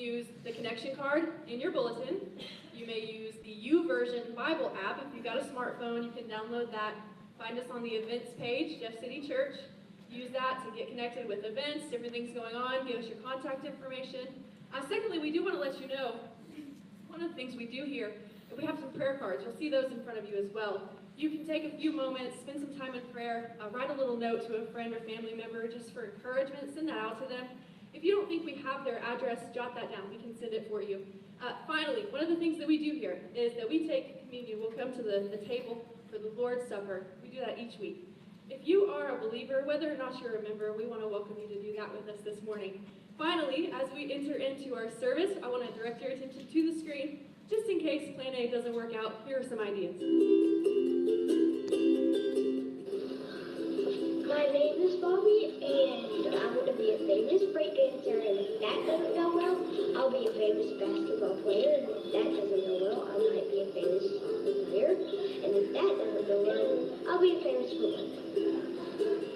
use the connection card in your bulletin. You may use the YouVersion Bible app. If you've got a smartphone, you can download that. Find us on the events page, Jeff City Church. Use that to get connected with events, different things going on. Give us your contact information. Secondly, we do want to let you know, one of the things we do here, we have some prayer cards. You'll see those in front of you as well. You can take a few moments, spend some time in prayer, write a little note to a friend or family member just for encouragement, send that out to them. If you don't think we have their address, jot that down. We can send it for you. Finally, one of the things that we do here is that we take communion. We'll come to the table for the Lord's Supper. We do that each week. If you are a believer, whether or not you're a member, we want to welcome you to do that with us this morning. Finally, as we enter into our service, I want to direct your attention to the screen. Just in case Plan A doesn't work out, here are some ideas. My name is Bobby, and I want to be a famous breakdancer, and if that doesn't go well, I'll be a famous basketball player, and if that doesn't go well, I might be a famous player, and if that doesn't go well, I'll be a famous football player.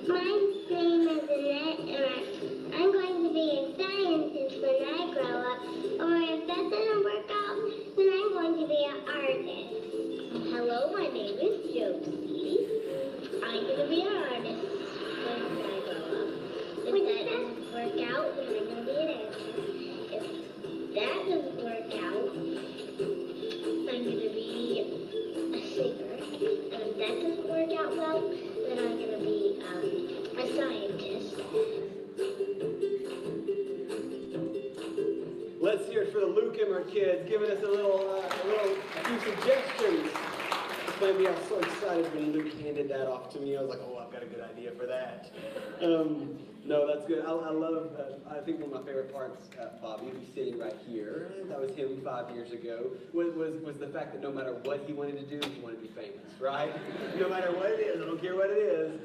My name is Annette, and I'm going to be a scientist when I grow up, or if that doesn't work out, then I'm going to be an artist. Hello, my name is Josie. I'm going to be an artist when I grow up. If that doesn't work out, then I'm going to be an actor. If that doesn't work out, I'm going to be a singer. And if that doesn't work out well, then I'm going to be a scientist. Let's hear it for the Luke Emmer kids, giving us a few suggestions. Plan B, I was so excited when Luke handed that off to me. I was like, oh, I've got a good idea for that. No, that's good. I love, I think one of my favorite parts, Bobby, who's sitting right here, that was him 5 years ago, was the fact that no matter what he wanted to do, he wanted to be famous, right? No matter what it is, I don't care what it is.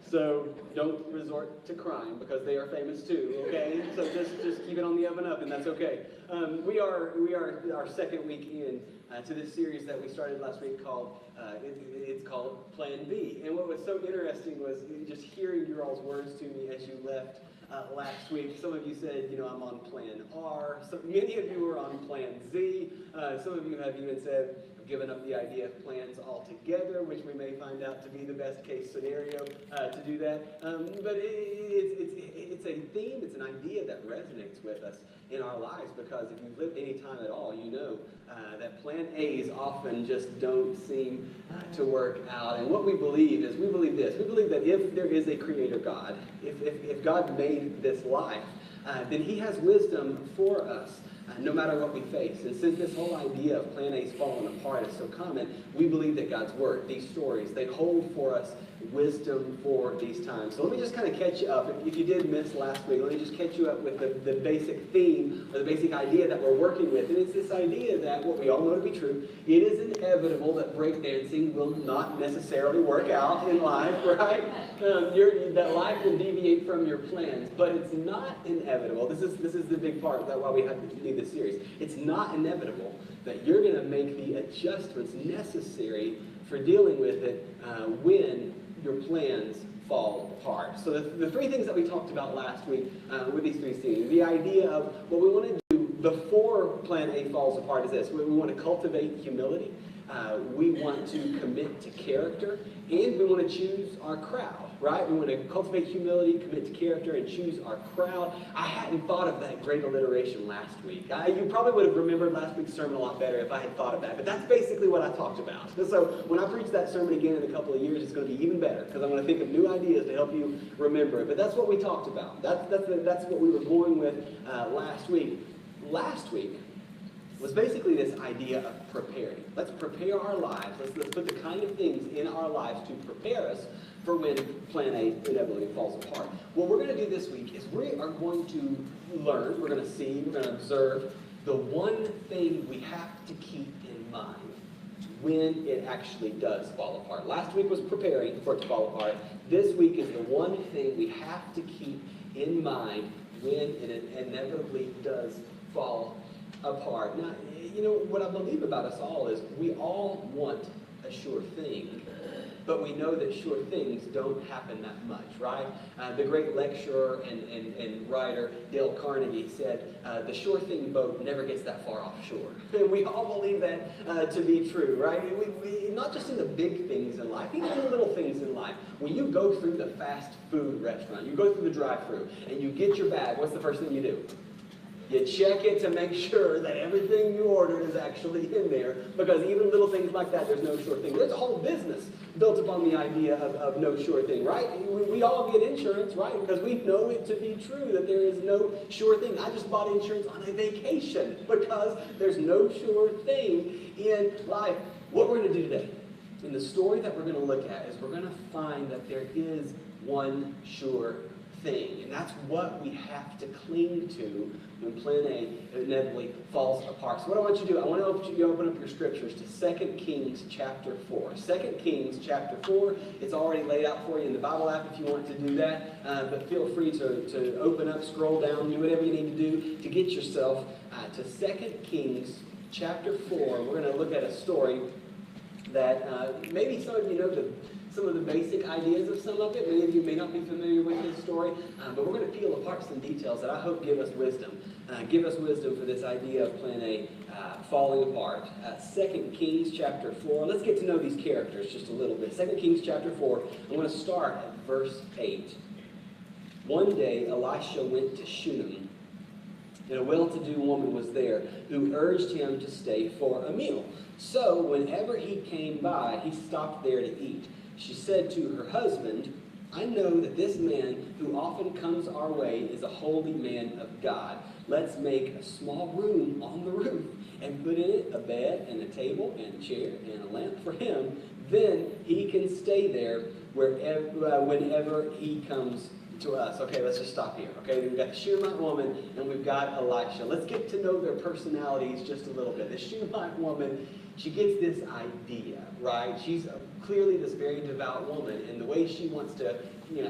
So don't resort to crime because they are famous too, okay? So just keep it on the up and up, and that's okay. We are our second week in to this series that we started last week called it's called Plan B. And what was so interesting was just hearing your all's words to me as you left last week. Some of you said, you know, I'm on Plan R. So many of you were on Plan Z. Some of you have even said, given up the idea of plans altogether, which we may find out to be the best case scenario to do that. But it's a theme, it's an idea that resonates with us in our lives because if you've lived any time at all, you know that plan A's often just don't seem to work out. And what we believe is, we believe this. We believe that if there is a creator God, if God made this life, then he has wisdom for us. No matter what we face. And since this whole idea of Plan A's falling apart is so common, we believe that God's Word, these stories, they hold for us wisdom for these times. So let me just kind of catch you up. If you did miss last week, let me just catch you up with the basic theme or the basic idea that we're working with. And it's this idea that what we all know to be true, it is inevitable that breakdancing will not necessarily work out in life, right? That life will deviate from your plans, but it's not inevitable. This is the big part that why we have to do this series. It's not inevitable that you're going to make the adjustments necessary for dealing with it when your plans fall apart. So the three things that we talked about last week with these three scenes, the idea of what we want to do before Plan A falls apart is this. We want to cultivate humility. We want to commit to character, and we want to choose our crowd, right? We want to cultivate humility, commit to character, and choose our crowd. I hadn't thought of that great alliteration last week. You probably would have remembered last week's sermon a lot better if I had thought of that, but that's basically what I talked about. So when I preach that sermon again in a couple of years, it's going to be even better, because I'm going to think of new ideas to help you remember it. But that's what we talked about. That's what we were going with last week. Last week was basically this idea of preparing. Let's prepare our lives. Let's put the kind of things in our lives to prepare us for when Plan A inevitably falls apart. What we're going to do this week is we are going to learn, we're going to see, we're going to observe the one thing we have to keep in mind when it actually does fall apart. Last week was preparing for it to fall apart. This week is the one thing we have to keep in mind when it inevitably does fall apart. Now, you know, what I believe about us all is we all want a sure thing, but we know that sure things don't happen that much, right? The great lecturer and writer Dale Carnegie said, the sure thing boat never gets that far offshore. And we all believe that to be true, right? Not just in the big things in life, even in the little things in life. When you go through the fast food restaurant, you go through the drive-thru, and you get your bag, what's the first thing you do? You check it to make sure that everything you ordered is actually in there, because even little things like that, there's no sure thing. There's a whole business built upon the idea of no sure thing, right? We all get insurance, right? Because we know it to be true that there is no sure thing. I just bought insurance on a vacation because there's no sure thing in life. What we're going to do today, in the story that we're going to look at, is we're going to find that there is one sure thing. And that's what we have to cling to when Plan A inevitably falls apart. So what I want you to do, I want to open up your scriptures to 2 Kings chapter 4. 2 Kings chapter 4. It's already laid out for you in the Bible app if you want to do that. But feel free to open up, scroll down, do whatever you need to do to get yourself to 2 Kings chapter 4. We're going to look at a story that maybe some of you know some of the basic ideas of some of it. Many of you may not be familiar with this story, but we're going to peel apart some details that I hope give us wisdom. Give us wisdom for this idea of Plan A falling apart. 2 Kings chapter 4. Let's get to know these characters just a little bit. 2 Kings chapter 4. I'm going to start at verse 8. One day Elisha went to Shunem, and a well-to-do woman was there who urged him to stay for a meal. So whenever he came by, he stopped there to eat. She said to her husband, I know that this man who often comes our way is a holy man of God. Let's make a small room on the roof and put in it a bed and a table and a chair and a lamp for him. Then he can stay there whenever he comes to us. Okay, let's just stop here. Okay, we've got the Shunammite woman and we've got Elisha. Let's get to know their personalities just a little bit. The Shunammite woman, she gets this idea, right? She's clearly this very devout woman, and the way she wants to,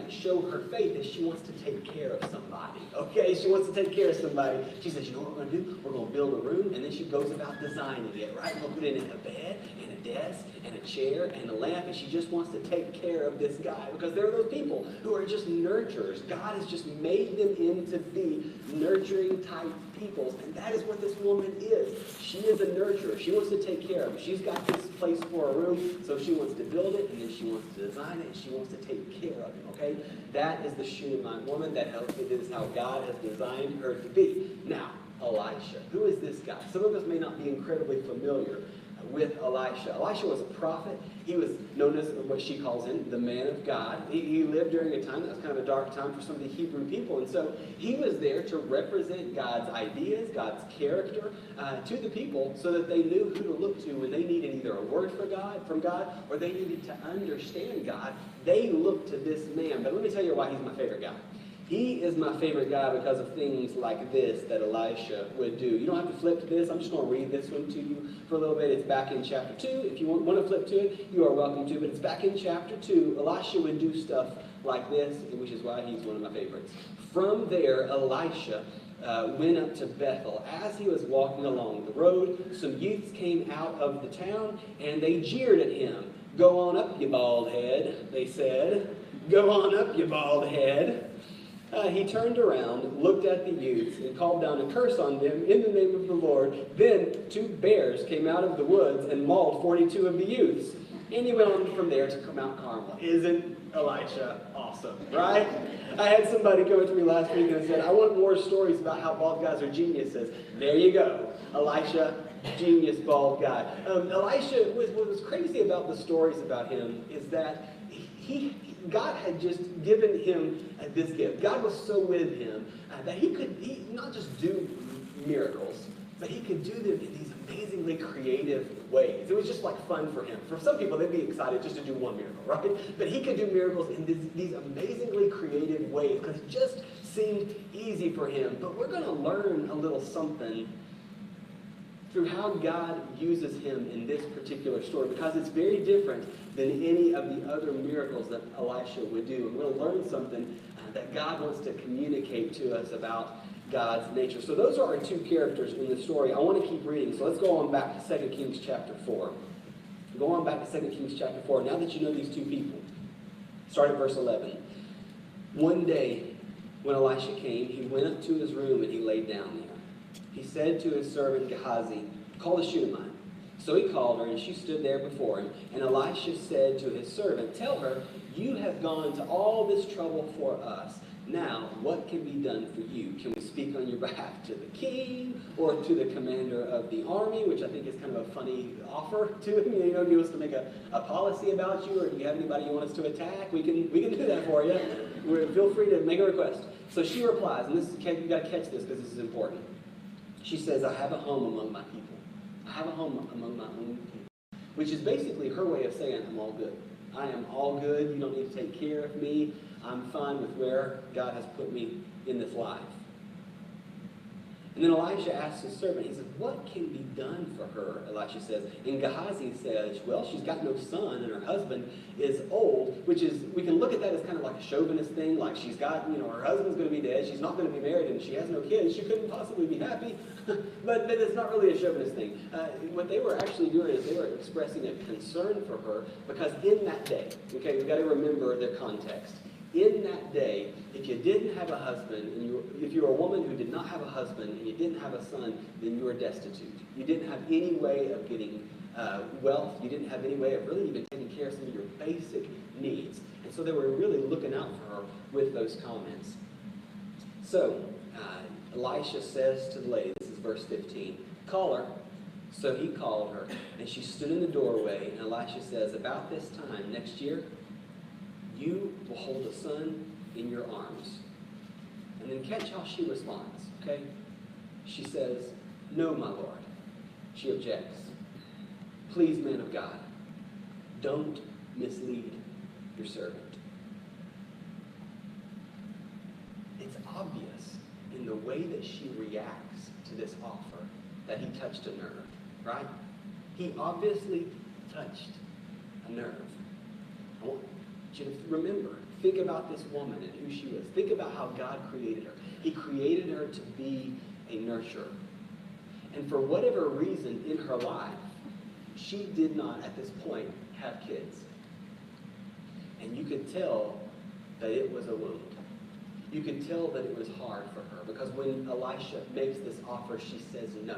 show her faith is she wants to take care of somebody. Okay, she wants to take care of somebody. She says, you know what we're going to do? We're going to build a room, and then she goes about designing it, right? We'll put in a bed and a desk and a chair and a lamp, and she just wants to take care of this guy, because there are those people who are just nurturers. God has just made them into be nurturing type peoples, and that is what this woman is. She is a nurturer. She wants to take care of him. She's got this place for a room, so she wants to build it, and then she wants to design it, and she wants to take care of it, okay? That is the Shunammite woman. That is how God has designed her to be. Now, Elisha. Who is this guy? Some of us may not be incredibly familiar with Elisha. Elisha was a prophet. He was known as what she calls him, the man of God. He lived during a time that was kind of a dark time for some of the Hebrew people. And so he was there to represent God's ideas, God's character to the people so that they knew who to look to when they needed either a word from God, or they needed to understand God. They looked to this man. But let me tell you why he's my favorite guy. He is my favorite guy because of things like this that Elisha would do. You don't have to flip to this. I'm just going to read this one to you for a little bit. It's back in chapter 2. If you want to flip to it, you are welcome to. But it's back in chapter 2. Elisha would do stuff like this, which is why he's one of my favorites. From there, Elisha went up to Bethel. As he was walking along the road, some youths came out of the town, and they jeered at him. Go on up, you bald head, they said. Go on up, you bald head. He turned around, looked at the youths, and called down a curse on them in the name of the Lord. Then 2 bears came out of the woods and mauled 42 of the youths. And he went on from there to Mount Carmel. Isn't Elisha awesome, right? I had somebody come up to me last week and said, I want more stories about how bald guys are geniuses. There you go. Elisha, genius bald guy. Elisha, what was crazy about the stories about him is that God had just given him this gift. God was so with him that he could not just do miracles, but he could do them in these amazingly creative ways. It was just like fun for him. For some people, they'd be excited just to do one miracle, right? But he could do miracles in these amazingly creative ways because it just seemed easy for him. But we're going to learn a little something through how God uses him in this particular story, because it's very different than any of the other miracles that Elisha would do. And we'll learn something that God wants to communicate to us about God's nature. So those are our 2 characters in the story. I want to keep reading. So let's go on back to 2 Kings chapter 4, Go on back to 2 Kings chapter 4. Now that you know these two people, start at verse 11. One day, when Elisha came, he went up to his room and he laid down there. He said to his servant Gehazi, "Call the Shunammite." So he called her, and she stood there before him. And Elisha said to his servant, "Tell her, you have gone to all this trouble for us. Now, what can be done for you? Can we speak on your behalf to the king or to the commander of the army?" Which I think is kind of a funny offer to him. You know, do you want us to make a policy about you, or do you have anybody you want us to attack? We can do that for you. Feel free to make a request. So she replies, and you got to catch this because this is important. She says, "I have a home among my people. I have a home among my own people," which is basically her way of saying, "I'm all good. I am all good. You don't need to take care of me. I'm fine with where God has put me in this life." And then Elisha asks his servant, he says, "What can be done for her?" Elisha says. And Gehazi says, "Well, she's got no son, and her husband is old," which is, we can look at that as kind of like a chauvinist thing, like she's got, her husband's going to be dead, she's not going to be married, and she has no kids, she couldn't possibly be happy. But it's not really a chauvinist thing. What they were actually doing is they were expressing a concern for her, because in that day, okay, we've got to remember the context. In that day, if you didn't have a husband, and if you were a woman who did not have a husband and you didn't have a son, then you were destitute. You didn't have any way of getting wealth. You didn't have any way of really even taking care of some of your basic needs. And so they were really looking out for her with those comments. So Elisha says to the lady, this is verse 15, "Call her." So he called her, and she stood in the doorway, and Elisha says, "About this time next year, you will hold a son in your arms." And then catch how she responds, okay? She says, "No, my Lord." She objects. "Please, man of God, don't mislead your servant." It's obvious in the way that she reacts to this offer that he touched a nerve, right? He obviously touched a nerve. I want you to remember, think about this woman and who she was. Think about how God created her. He created her to be a nurturer. And for whatever reason in her life, she did not, at this point, have kids. And you could tell that it was a wound. You could tell that it was hard for her, because when Elisha makes this offer, she says, "No,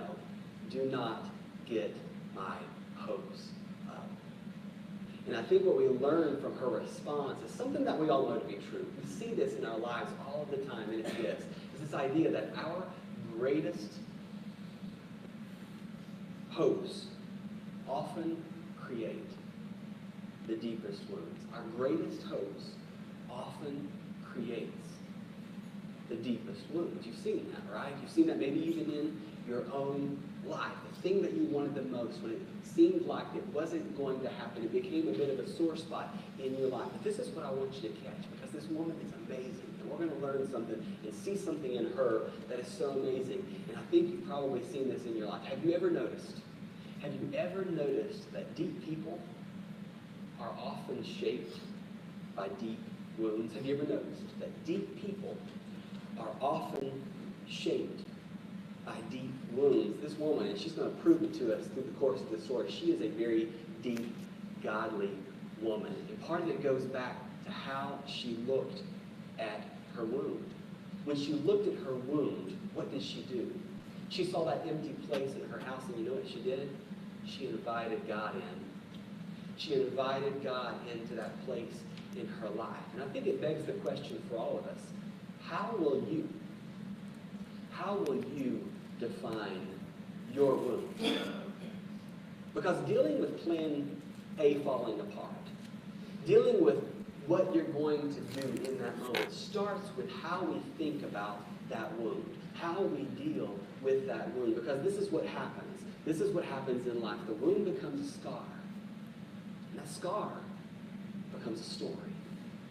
do not get my hopes up." And I think what we learn from her response is something that we all know to be true. We see this in our lives all the time, and it's this. It's this idea that our greatest hopes often create the deepest wounds. Our greatest hopes often creates the deepest wounds. You've seen that, right? You've seen that maybe even in your own life. The thing that you wanted the most, when it seemed like it wasn't going to happen, it became a bit of a sore spot in your life. But this is what I want you to catch, because this woman is amazing. And we're going to learn something and see something in her that is so amazing. And I think you've probably seen this in your life. Have you ever noticed that deep people are often shaped by deep wounds? Have you ever noticed that deep people are often shaped by deep wounds? This woman, and she's going to prove it to us through the course of the story, she is a very deep, godly woman. And part of it goes back to how she looked at her wound. When she looked at her wound, what did she do? She saw that empty place in her house, and you know what she did? She invited God in. She invited God into that place in her life. And I think it begs the question for all of us, how will you define your wound? Because dealing with plan A falling apart, dealing with what you're going to do in that moment starts with how we think about that wound, how we deal with that wound. Because this is what happens. This is what happens in life. The wound becomes a scar. And that scar becomes a story.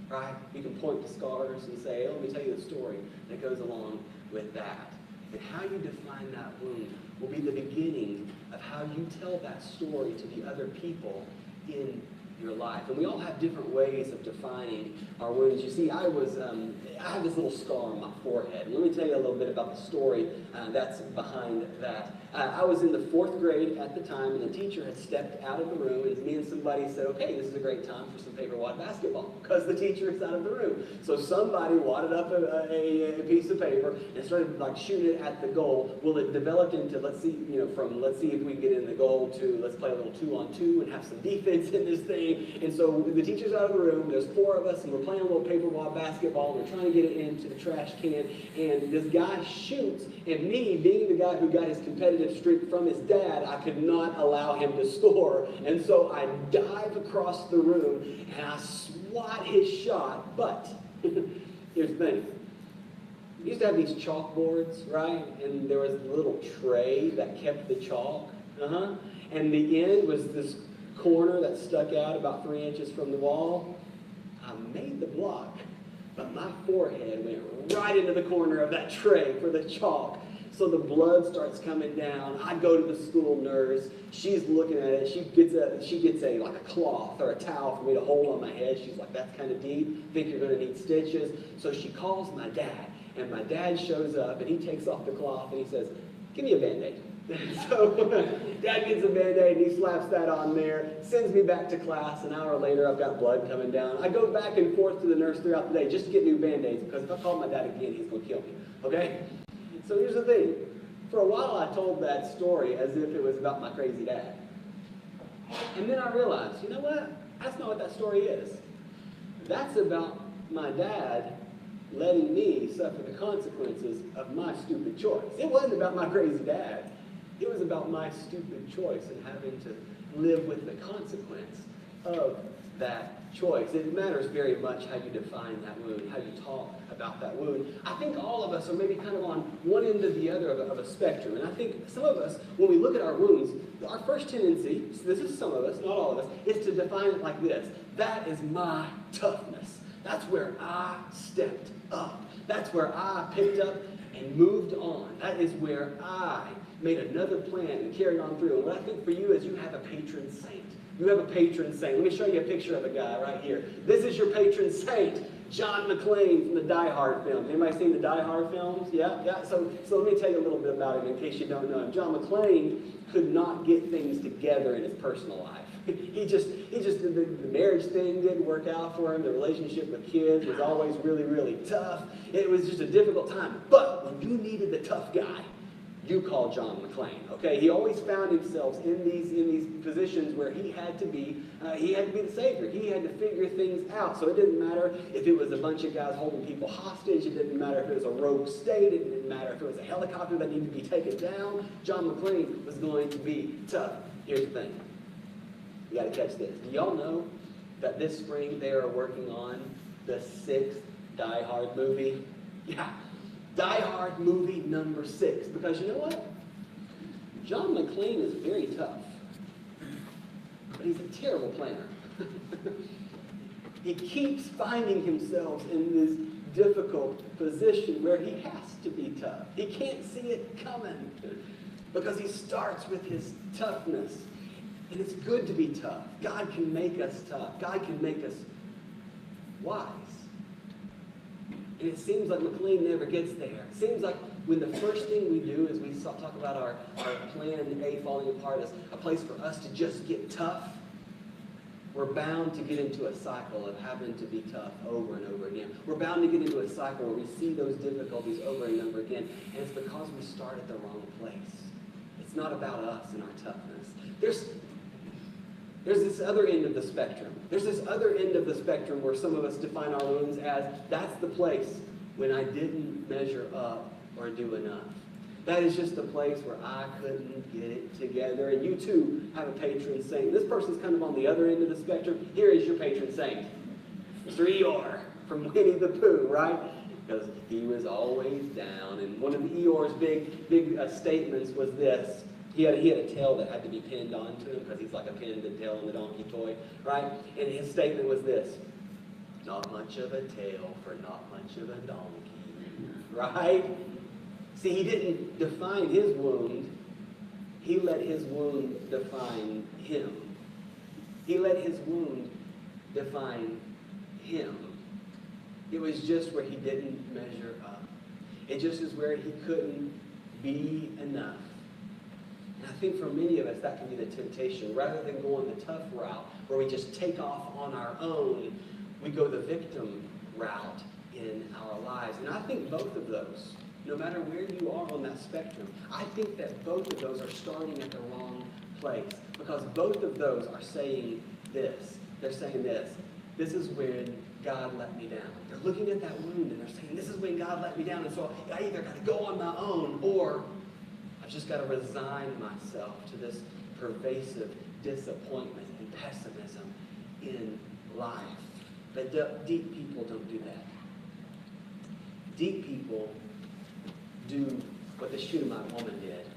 Right? You can point to scars and say, "Oh, let me tell you the story that goes along with that." And how you define that wound will be the beginning of how you tell that story to the other people in your life. And we all have different ways of defining our wounds. You see, I have this little scar on my forehead. And let me tell you a little bit about the story that's behind that. I was in the 4th grade at the time, and the teacher had stepped out of the room, and me and somebody said, okay, this is a great time for some paper wad basketball, because the teacher is out of the room. So somebody wadded up a piece of paper and started like shooting it at the goal. Well, it developed into, let's see if we can get in the goal, to let's play a little 2-on-2 and have some defense in this thing. And so the teacher's out of the room, there's 4 of us, and we're playing a little paper wad basketball, and we're trying to get it into the trash can, and this guy shoots, and me, being the guy who got his competitive streak from his dad, I could not allow him to score, and so I dive across the room, and I swat his shot, but here's the thing. We used to have these chalkboards, right? And there was a little tray that kept the chalk, and the end was this corner that stuck out about 3 inches from the wall. I made the block, but my forehead went right into the corner of that tray for the chalk. So the blood starts coming down. I go to the school nurse. She's looking at it. She gets a like a cloth or a towel for me to hold on my head. She's like, that's kind of deep. Think you're going to need stitches. So she calls my dad, and my dad shows up, and he takes off the cloth, and he says, give me a Band-Aid. So Dad gets a Band-Aid, and he slaps that on there, sends me back to class. An hour later, I've got blood coming down. I go back and forth to the nurse throughout the day just to get new Band-Aids, because if I call my dad again, he's going to kill me, okay? So here's the thing. For a while, I told that story as if it was about my crazy dad. And then I realized, you know what? That's not what that story is. That's about my dad letting me suffer the consequences of my stupid choice. It wasn't about my crazy dad. It was about my stupid choice and having to live with the consequence of that choice. It matters very much how you define that wound, how you talk about that wound. I think all of us are maybe kind of on one end or the other of a spectrum. And I think some of us, when we look at our wounds, our first tendency, so this is some of us, not all of us, is to define it like this. That is my toughness. That's where I stepped up. That's where I picked up and moved on. That is where I made another plan and carried on through. And what I think for you is you have a patron saint. You have a patron saint. Let me show you a picture of a guy right here. This is your patron saint, John McClane from the Die Hard films. Anybody seen the Die Hard films? Yeah. So let me tell you a little bit about him in case you don't know him. John McClane could not get things together in his personal life. The marriage thing didn't work out for him. The relationship with kids was always really, really tough. It was just a difficult time. But when you needed the tough guy, you call John McClane, okay? He always found himself in these positions where he had to be the savior. He had to figure things out. So it didn't matter if it was a bunch of guys holding people hostage. It didn't matter if it was a rogue state. It didn't matter if it was a helicopter that needed to be taken down. John McClane was going to be tough. Here's the thing. You got to catch this. Do y'all know that this spring they are working on the 6th Die Hard movie? Yeah. Die Hard movie number 6. Because you know what? John McClane is very tough. But he's a terrible planner. He keeps finding himself in this difficult position where he has to be tough. He can't see it coming. Because he starts with his toughness. And it's good to be tough. God can make us tough. God can make us wise. And it seems like McClane never gets there. It seems like when the first thing we do is we talk about our plan A falling apart as a place for us to just get tough, we're bound to get into a cycle of having to be tough over and over again. We're bound to get into a cycle where we see those difficulties over and over again. And it's because we start at the wrong place. It's not about us and our toughness. There's this other end of the spectrum. There's this other end of the spectrum where some of us define our wounds as, that's the place when I didn't measure up or do enough. That is just the place where I couldn't get it together. And you too have a patron saint. This person's kind of on the other end of the spectrum. Here is your patron saint, Mr. Eeyore from Winnie the Pooh, right? Because he was always down. And one of the Eeyore's big statements was this. He had a tail that had to be pinned onto him because he's like a pin and tail in the donkey toy, right? And his statement was this: not much of a tail for not much of a donkey, right? See, he didn't define his wound. He let his wound define him. He let his wound define him. It was just where he didn't measure up. It just is where he couldn't be enough. And I think for many of us, that can be the temptation. Rather than going the tough route, where we just take off on our own, we go the victim route in our lives. And I think both of those, no matter where you are on that spectrum, I think that both of those are starting at the wrong place. Because both of those are saying this. They're saying this. This is when God let me down. They're looking at that wound and they're saying, this is when God let me down. And so I either got to go on my own, or I've just got to resign myself to this pervasive disappointment and pessimism in life. But deep people don't do that. Deep people do what the Shunammite woman did.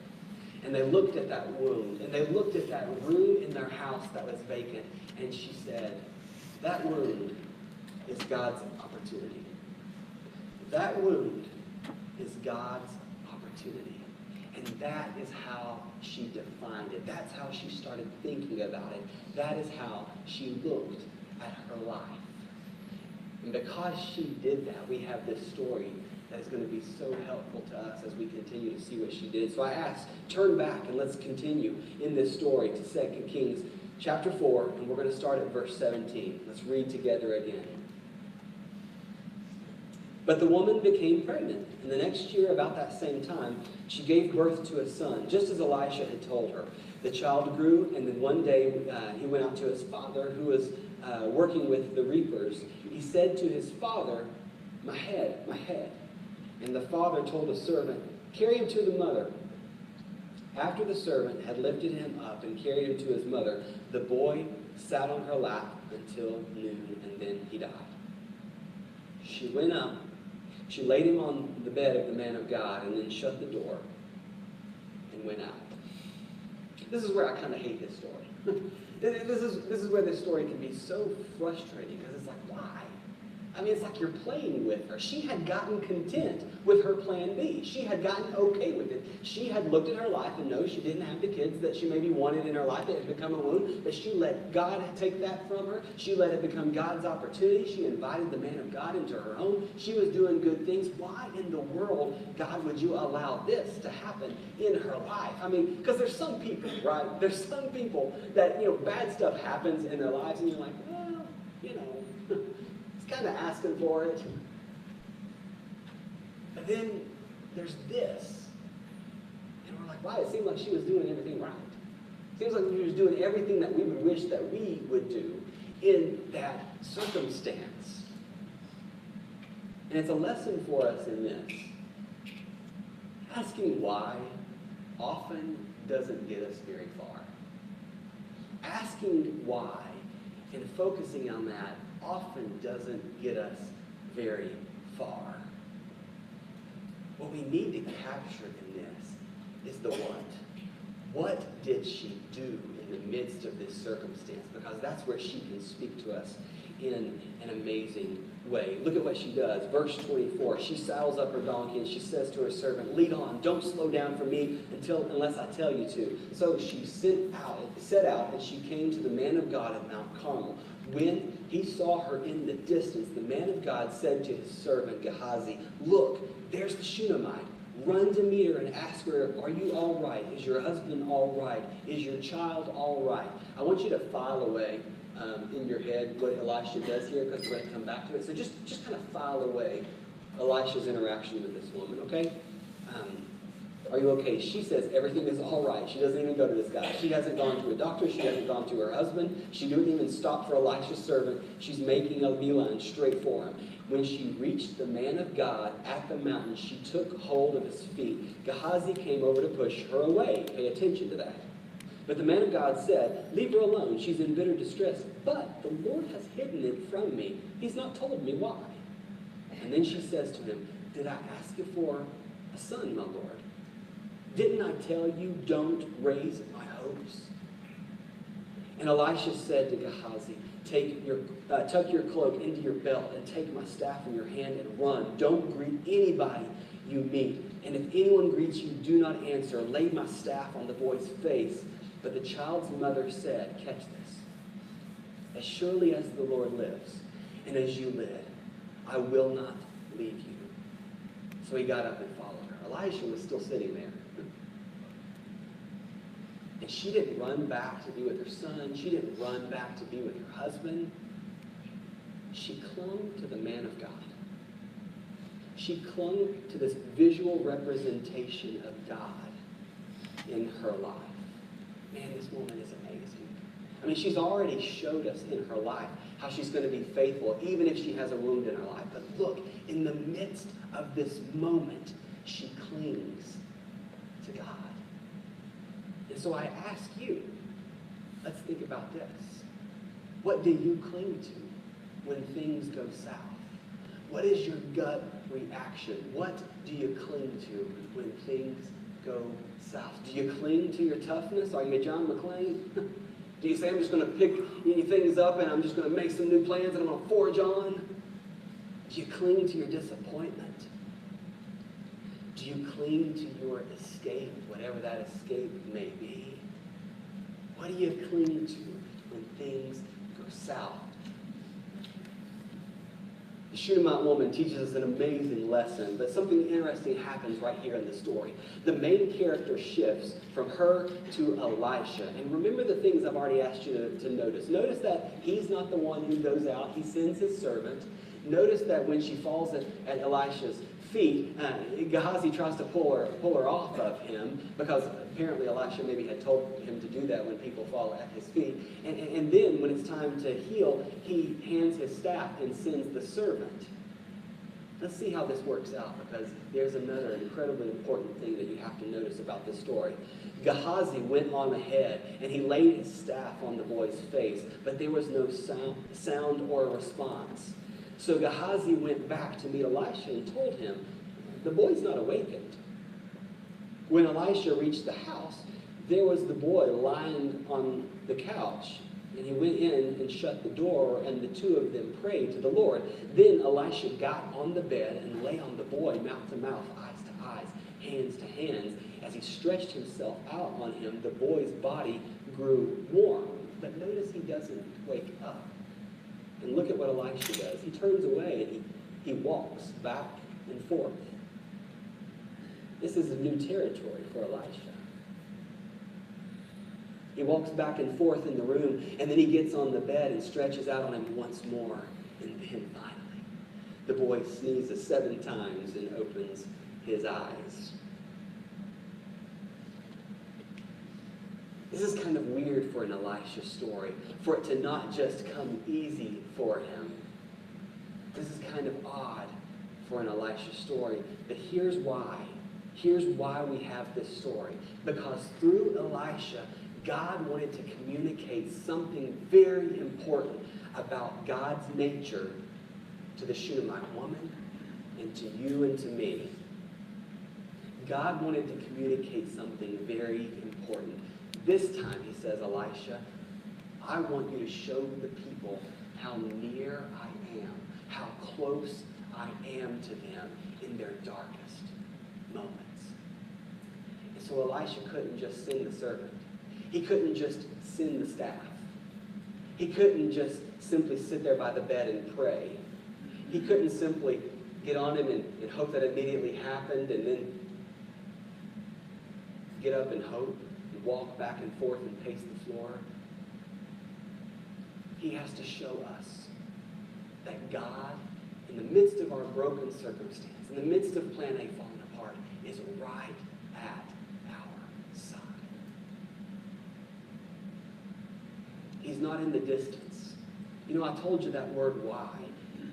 And they looked at that wound, and they looked at that room in their house that was vacant, and she said, that wound is God's opportunity. That wound is God's opportunity. And that is how she defined it. That's how she started thinking about it. That is how she looked at her life. And because she did that, we have this story that is going to be so helpful to us as we continue to see what she did. So I asked, turn back and let's continue in this story to 2 Kings chapter 4, and we're going to start at verse 17. Let's read together again. But the woman became pregnant, and the next year, about that same time, she gave birth to a son, just as Elisha had told her. The child grew, and then one day he went out to his father, who was working with the reapers. He said to his father, my head, my head. And the father told a servant, carry him to the mother. After the servant had lifted him up and carried him to his mother, the boy sat on her lap until noon, and then he died. She went up, she laid him on the bed of the man of God, and then shut the door and went out. This is where I kind of hate this story. This is where this story can be so frustrating, because it's like, why? I mean, it's like you're playing with her. She had gotten content with her plan B. She had gotten okay with it. She had looked at her life and know she didn't have the kids that she maybe wanted in her life. It had become a wound, but she let God take that from her. She let it become God's opportunity. She invited the man of God into her home. She was doing good things. Why in the world, God, would you allow this to happen in her life? I mean, because there's some people, right? There's some people that, bad stuff happens in their lives, and you're like, well, kind of asking for it. But then there's this. And we're like, wow, it seemed like she was doing everything right. It seems like she was doing everything that we would wish that we would do in that circumstance. And it's a lesson for us in this. Asking why often doesn't get us very far. Asking why and focusing on that often doesn't get us very far. What we need to capture in this is the what. What did she do in the midst of this circumstance? Because that's where she can speak to us in an amazing way. Look at what she does. Verse 24, she saddles up her donkey and she says to her servant, lead on, don't slow down for me unless I tell you to. So she set out and she came to the man of God at Mount Carmel. When he saw her in the distance, the man of God said to his servant Gehazi, look, there's the Shunammite. Run to meet her and ask her, are you all right? Is your husband all right? Is your child all right? I want you to file away in your head what Elisha does here, because we're going to come back to it. So just kind of file away Elisha's interaction with this woman, okay? Are you okay? She says everything is all right. She doesn't even go to this guy. She hasn't gone to a doctor. She hasn't gone to her husband. She didn't even stop for Elisha's servant. She's making a beeline straight for him. When she reached the man of God at the mountain, she took hold of his feet. Gehazi came over to push her away. Pay attention to that. But the man of God said, leave her alone. She's in bitter distress. But the Lord has hidden it from me. He's not told me why. And then she says to him, did I ask you for a son, my Lord? Didn't I tell you, don't raise my hopes? And Elisha said to Gehazi, tuck your cloak into your belt and take my staff in your hand and run. Don't greet anybody you meet. And if anyone greets you, do not answer. Lay my staff on the boy's face. But the child's mother said, catch this, As surely as the Lord lives, and as you live, I will not leave you. So he got up and followed her. Elisha was still sitting there. And she didn't run back to be with her son. She didn't run back to be with her husband. She clung to the man of God. She clung to this visual representation of God in her life. Man, this woman is amazing. I mean, she's already showed us in her life how she's going to be faithful, even if she has a wound in her life. But look, in the midst of this moment, she clings to God. And so I ask you, let's think about this. What do you cling to when things go south? What is your gut reaction? What do you cling to when things go south? Do you cling to your toughness? Are you John McClane? Do you say, I'm just going to pick things up and I'm just going to make some new plans and I'm going to forge on? Do you cling to your disappointment? Do you cling to your escape, whatever that escape may be? What do you cling to when things go south? The Shunammite woman teaches us an amazing lesson, but something interesting happens right here in the story. The main character shifts from her to Elisha. And remember the things I've already asked you to notice. Notice that he's not the one who goes out. He sends his servant. Notice that when she falls at Elisha's feet, Gehazi tries to pull her off of him, because apparently Elisha maybe had told him to do that when people fall at his feet. And then when it's time to heal, he hands his staff and sends the servant. Let's see how this works out, because there's another incredibly important thing that you have to notice about this story. Gehazi went on ahead, and he laid his staff on the boy's face, but there was no sound or response. So Gehazi went back to meet Elisha and told him, the boy's not awakened. When Elisha reached the house, there was the boy lying on the couch. And he went in and shut the door, and the two of them prayed to the Lord. Then Elisha got on the bed and lay on the boy, mouth to mouth, eyes to eyes, hands to hands. As he stretched himself out on him, the boy's body grew warm. But notice he doesn't wake up. And look at what Elisha does. He turns away and he walks back and forth. This is a new territory for Elisha. He walks back and forth in the room, and then he gets on the bed and stretches out on him once more. And then finally, the boy sneezes 7 times and opens his eyes. This is kind of weird for an Elisha story, for it to not just come easy for him. This is kind of odd for an Elisha story, but here's why. Here's why we have this story. Because through Elisha, God wanted to communicate something very important about God's nature to the Shunammite woman and to you and to me. God wanted to communicate something very important. This time, he says, Elisha, I want you to show the people how near I am, how close I am to them in their darkest moments. And so Elisha couldn't just send the servant. He couldn't just send the staff. He couldn't just simply sit there by the bed and pray. He couldn't simply get on him and hope that immediately happened and then get up and hope. Walk back and forth and pace the floor. He has to show us that God, in the midst of our broken circumstance, in the midst of Plan A falling apart, is right at our side. He's not in the distance. You know, I told you that word why.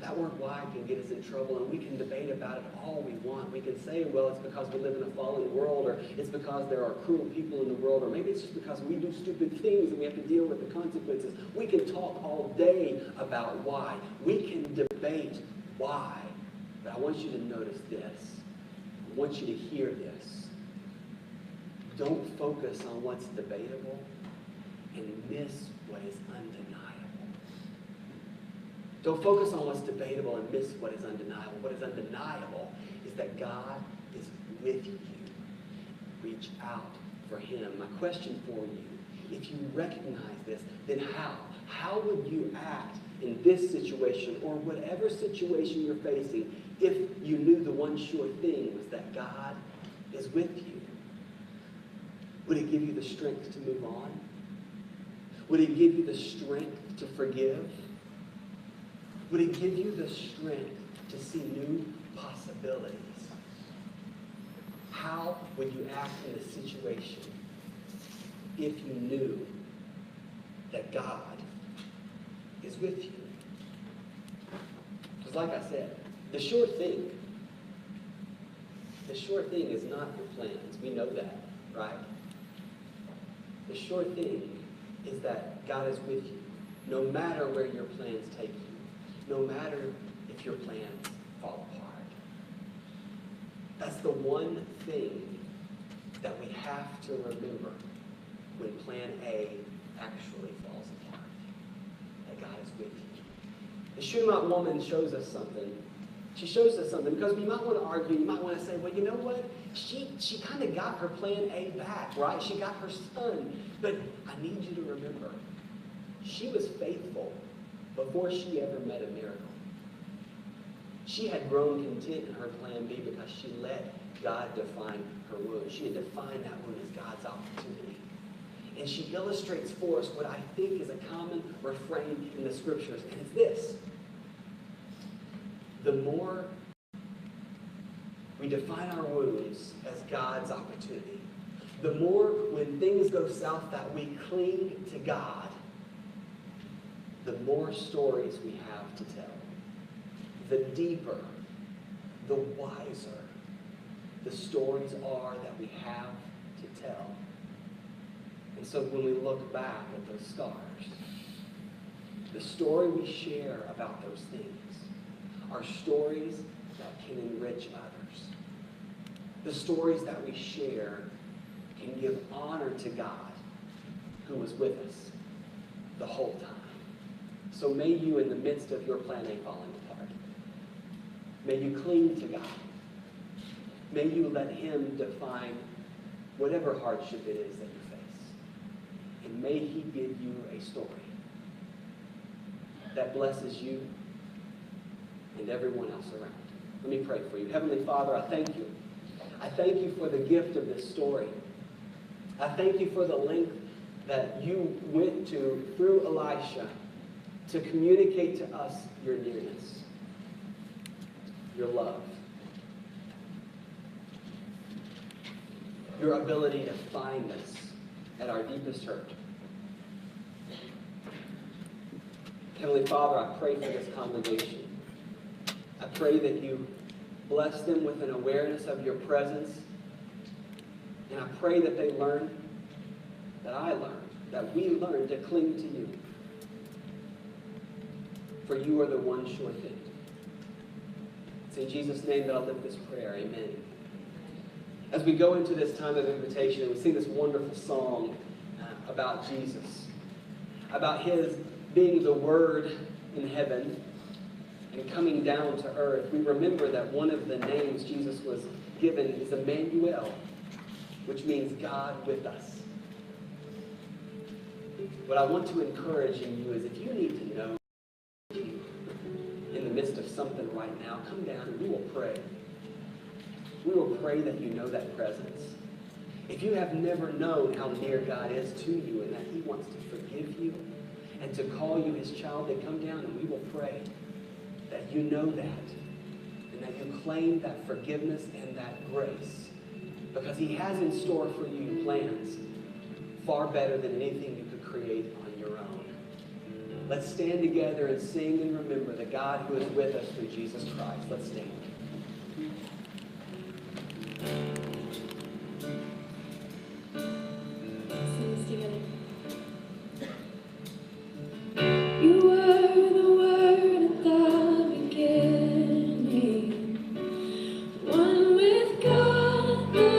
That word why can get us in trouble, and we can debate about it all we want. We can say, well, it's because we live in a fallen world, or it's because there are cruel people in the world, or maybe it's just because we do stupid things and we have to deal with the consequences. We can talk all day about why. We can debate why. But I want you to notice this. I want you to hear this. Don't focus on what's debatable and miss what is undeniable. Don't focus on what's debatable and miss what is undeniable. What is undeniable is that God is with you. Reach out for him. My question for you if you recognize this, then how? How would you act in this situation or whatever situation you're facing if you knew the one sure thing was that God is with you? Would it give you the strength to move on? Would it give you the strength to forgive? Would it give you the strength to see new possibilities? How would you act in this situation if you knew that God is with you? Because like I said, the sure thing is not your plans. We know that, right? The sure thing is that God is with you, no matter where your plans take you, no matter if your plans fall apart. That's the one thing that we have to remember when plan A actually falls apart, that God is with you. The Shunammite woman shows us something. She shows us something because we might want to argue, you might want to say, well, you know what? She kind of got her plan A back, right? She got her son. But I need you to remember, she was faithful before she ever met a miracle. She had grown content in her plan B because she let God define her wound. She had defined that wound as God's opportunity. And she illustrates for us what I think is a common refrain in the scriptures, and it's this. The more we define our wounds as God's opportunity, the more when things go south that we cling to God, the more stories we have to tell. The deeper, the wiser the stories are that we have to tell. And so when we look back at those scars, the story we share about those things are stories that can enrich others. The stories that we share can give honor to God who was with us the whole time. So may you, in the midst of your plan A falling apart, may you cling to God. May you let him define whatever hardship it is that you face. And may he give you a story that blesses you and everyone else around. Let me pray for you. Heavenly Father, I thank you. I thank you for the gift of this story. I thank you for the length that you went to through Elisha to communicate to us your nearness, your love, your ability to find us at our deepest hurt. Heavenly Father, I pray for this congregation. I pray that you bless them with an awareness of your presence. And I pray that they learn, that I learn, that we learn to cling to you. For you are the one sure thing. It's in Jesus' name that I lift this prayer. Amen. As we go into this time of invitation, we sing this wonderful song about Jesus, about his being the Word in heaven and coming down to earth. We remember that one of the names Jesus was given is Emmanuel, which means God with us. What I want to encourage in you is if you need to know in the midst of something right now, come down and we will pray. We will pray that you know that presence. If you have never known how near God is to you and that he wants to forgive you and to call you his child, then come down and we will pray that you know that and that you claim that forgiveness and that grace, because he has in store for you plans far better than anything you could create on your own. Let's stand together and sing and remember the God who is with us through Jesus Christ. Let's stand. Sing this together. You were the Word at the beginning, one with God the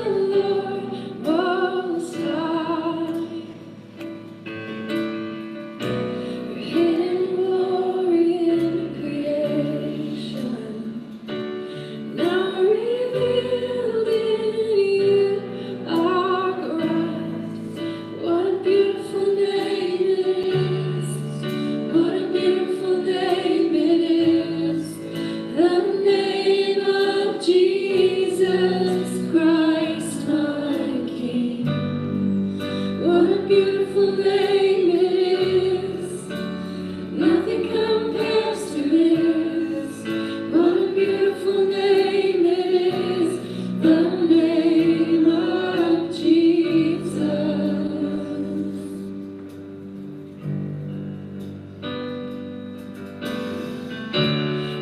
Lord Most High. Your hidden glory in creation, beautiful name it is. Nothing compares to this. What a beautiful name it is. The name of Jesus.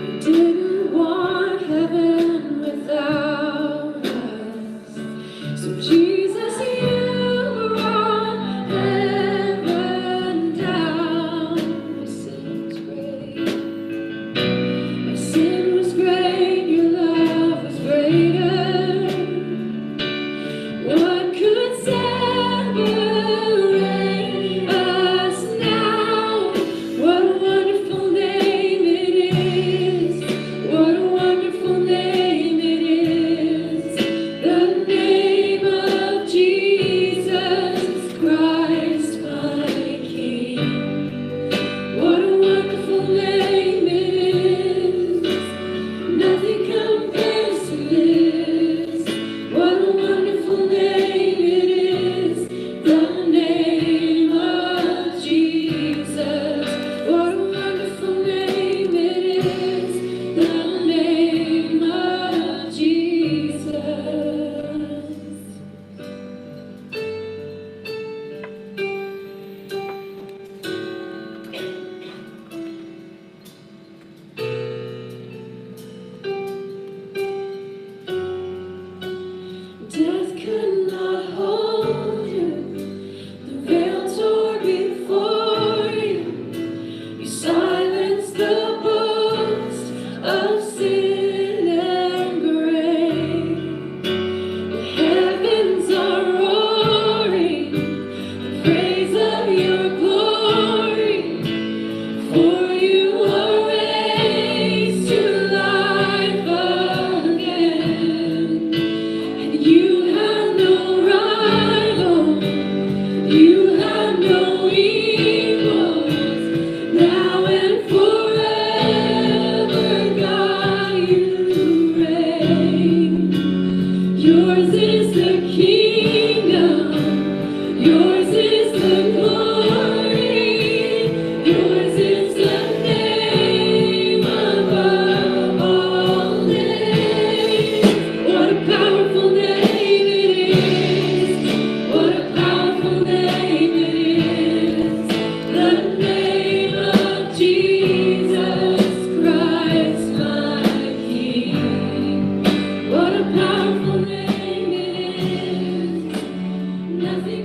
We didn't want heaven without us. So Jesus, you brought heaven down. My sin was great, your love was greater. What could separate us now? What a wonderful name it is. What a wonderful name it is. The name of Jesus Christ, my King. What a wonderful name it is. Nothing compares to this. What a wonderful name it is. The name of Jesus. What a wonderful name it is. The name of Jesus. Death could not hold you. The veil tore before you. You silenced the boast of sin and grave. The heavens are roaring the praise of your glory. For you are raised to life again. And you have no rival, you have no equals. Now and forever, God, you reign. Yours is the kingdom, yours is the glory, yours is the name above all names. What a powerful name it is. What a powerful name it is. The name of Jesus Christ, my King. What a powerful name it is. Nothing